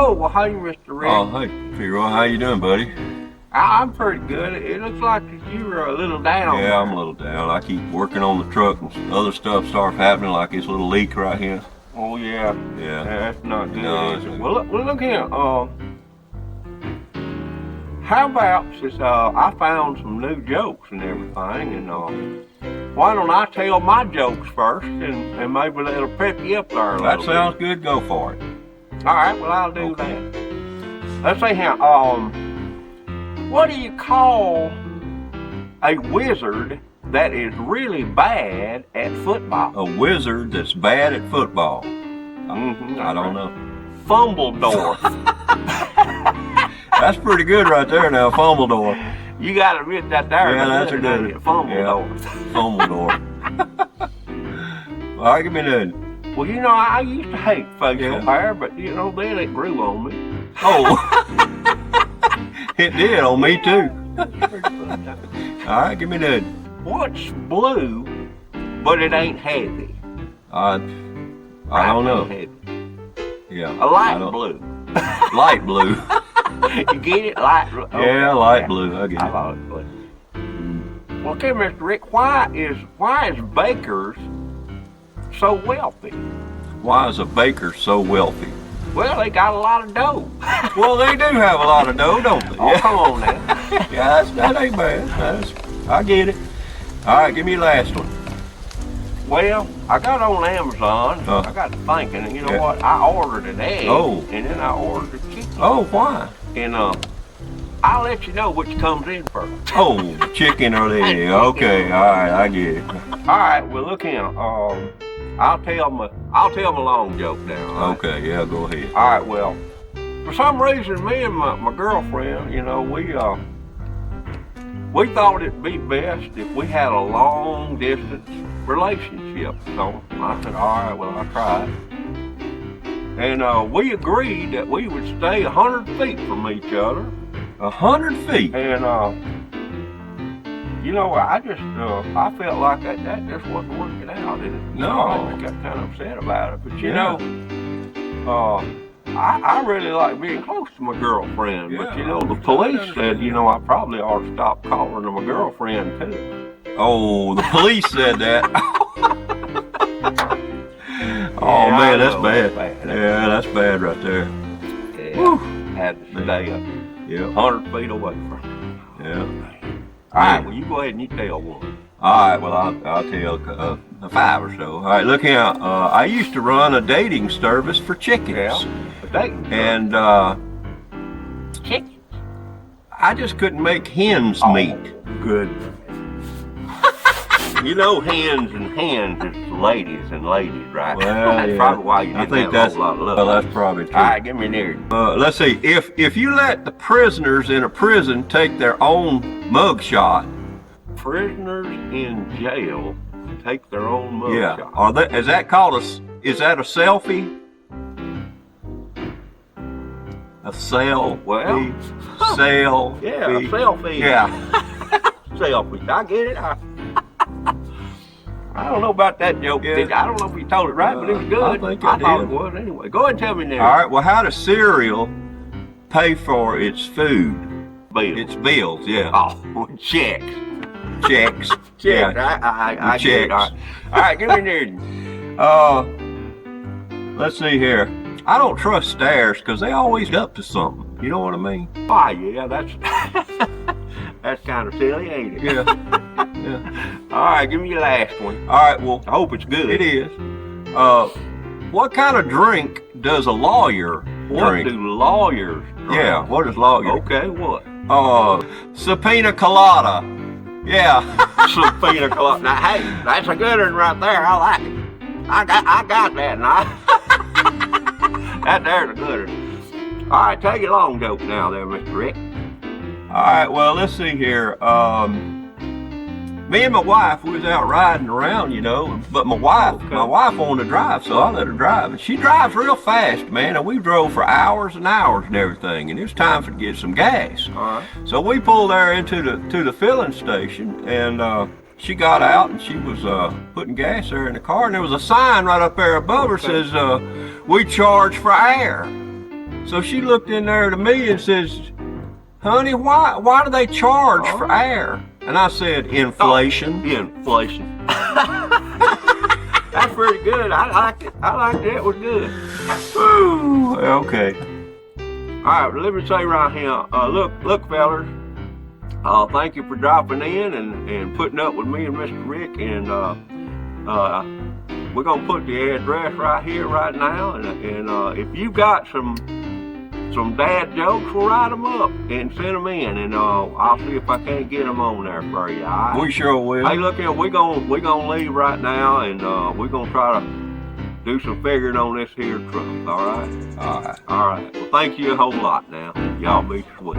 Oh, well, hey, Mr. Rick. Oh, hey, PeaRoy, how you doing, buddy? I'm pretty good. It looks like you were a little down. Yeah, I'm a little down. I keep working on the truck and other stuff starts happening, like this little leak right here. Oh, yeah. Yeah. That's not good, No, is it? Well, look here. How about since I found some new jokes and everything, and why don't I tell my jokes first, and maybe that'll pep you up there a little That bit. sounds good. Go for it. All right, well, I'll do that. Let's see here. What do you call a wizard that is really bad at football? A wizard that's bad at football. I don't know. Fumbledore. That's pretty good right there now, Fumbledore. You gotta admit that there. Yeah, that's a good one. Fumbledore. Fumbledore. All right, give me that. Well, you know, I used to hate facial Yeah. hair, but you know, then it grew on me. Oh, it did on me too. All right, give me that. What's blue, but it ain't heavy? I don't know. Heavy. Yeah. A light I don't- blue. Light blue. You get it? Light blue. Oh, Yeah, light blue. I get I it. thought it was. Well, okay, Mr. Rick, why is bakers so wealthy? Why is a baker so wealthy? Well, they got a lot of dough. Well, they do have a lot of dough, don't they? Oh, come on now. Yeah, that ain't bad. I get it. All right, give me your last one. Well, I got on Amazon. I got to thinking, and you know what? I ordered an egg, and then I ordered a chicken. Oh, why? And I'll let you know which comes in first. Oh, chicken or the egg. Okay, all right, I get it. All right, well, look here. I'll tell my long joke now. All right? Okay, yeah, go ahead. All right, well, for some reason, me and my girlfriend, you know, we thought it'd be best if we had a long distance relationship. So I said, all right, well, I'll try it. And we agreed that we would stay 100 feet from each other. 100 feet? And, you know, I felt like that just wasn't working out. And No. I just got kind of upset about it. But, you know, I really like being close to my girlfriend. Yeah, But, you know, the police said, you know, I probably ought to stop calling her my girlfriend, too. Oh, the police said that. Oh, Yeah, man, I that's know, bad. that's bad. Yeah, that's bad right there. Yeah, Whew. had to stay Yeah, 100 feet away from her. yeah. All right, well, you go ahead and you tell one. All right, well, I'll tell a 5 or so. All right, look here. I used to run a dating service for chickens. Yeah, a dating And chicken. I just couldn't make hens meet. Good. You know, hens is ladies and ladies, right? Well, That's yeah. probably why you I didn't think have that's a whole lot of love. well, that's probably true. All right, give me an ear. Let's see. If you let the prisoners in a prison take their own mug shot, Prisoners in jail take their own mug yeah, shot. is that called is that a selfie? A selfie? Well, Selfie? yeah, a selfie. Yeah. Selfie. I get it. I don't know about that joke. Yeah. I don't know if you told it right, but it was good. I think I thought did. it was anyway. Go ahead and tell me now. All right. Well, how does cereal pay for its food? Bills. Its bills. Yeah. Oh, checks. Checks. Checks. Yeah. I get it. Checks. All right, give me an ear. Let's see here. I don't trust stairs because they always up to something. You know what I mean? Oh, yeah, that's that's kind of silly, ain't it? Yeah. Yeah. All right, give me your last one. All right. Well, I hope it's good. it is. What kind of drink does a lawyer What drink? do lawyers drink? Yeah. What is lawyer? Okay, what? Subpoena colada. Yeah. Some pina colada. Now, hey, that's a good one right there. I like it. I got that now. That there's a good one. All right, tell your long joke now there, Mr. Rick. All right. Well, let's see here. Me and my wife, we was out riding around, you know, but my wife wanted to drive, so I let her drive. And she drives real fast, man, and we drove for hours and hours and everything, and it was time to get some gas. All right. So we pulled her into the filling station, and she got out and she was putting gas there in the car, and there was a sign right up there above her says, we charge for air. So she looked in there to me and says, honey, why do they charge for air? And I said, inflation. Inflation. That's pretty good. I liked it. I liked it. It was good. Whew, okay. All right, let me say right here, look, fellas, thank you for dropping in and putting up with me and Mr. Rick, and we're gonna put the address right here, right now, and if you got some dad jokes, we'll write them up and send them in, and I'll see if I can't get them on there for you. All right? We sure will. Hey, look here, we're gonna leave right now, and we're gonna try to do some figuring on this here truck. All right. All right. All right. Well, thank you a whole lot now. Y'all be sweet.